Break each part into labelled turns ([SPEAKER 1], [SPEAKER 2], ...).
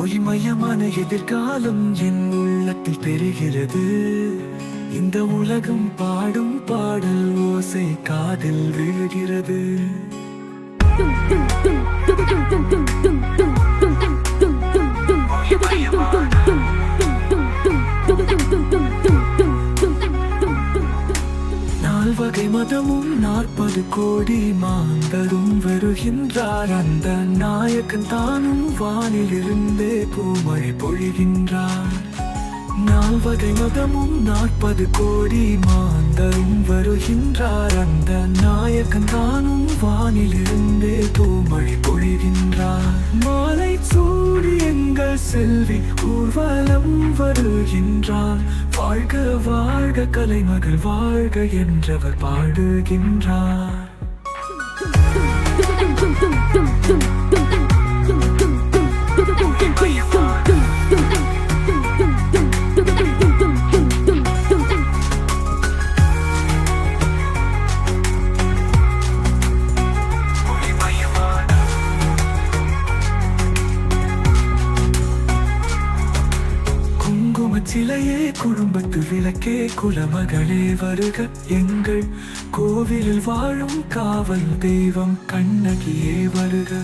[SPEAKER 1] ஒளிமயமான எதிர்காலம் என் உள்ளத்தில் தெரிகிறது. இந்த உலகம் பாடும் பாடல் ஓசை காதில் விழுகிறது. நால்வகை மதமும் 40 கோடி மாந்தரும் வருகின்றார். அந்த நாயகன் தானும் வானிலிருந்தே பூமழை பொழிகின்றார். நால்வகை மதமும் 40 கோடி மாந்தரும் வருகின்றார். அந்த நாயகன் தானும் வானிலிருந்தே பூமழை பொழிகின்றார். மாலை சூடி எங்கள் செல்வி ஊர்வலம் வருகின்றார். வாழ்க வாழ்க கலைமகள் வாழ்க என்றவர் பாடுகின்றார். சிலையே குடும்பத்து விளக்கே குலமகளே வருக. எங்கள் கோவிலில் வாழும் காவல் தெய்வம் கண்ணகியே வருக.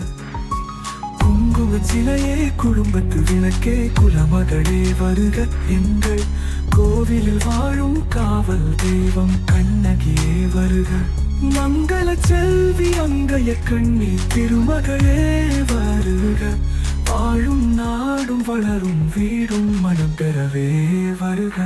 [SPEAKER 1] குங்கும சிலையே குடும்பத்து விளக்கே குலமகளே வருக. எங்கள் கோவிலில் வாழும் காவல் தெய்வம் கண்ணகியே வருக. மங்கள செல்வி அங்கைய கண்ணி திருமகளே வருக. வாழும் நாடும் வளரும் வீடும் மனம் பெறவே வருக.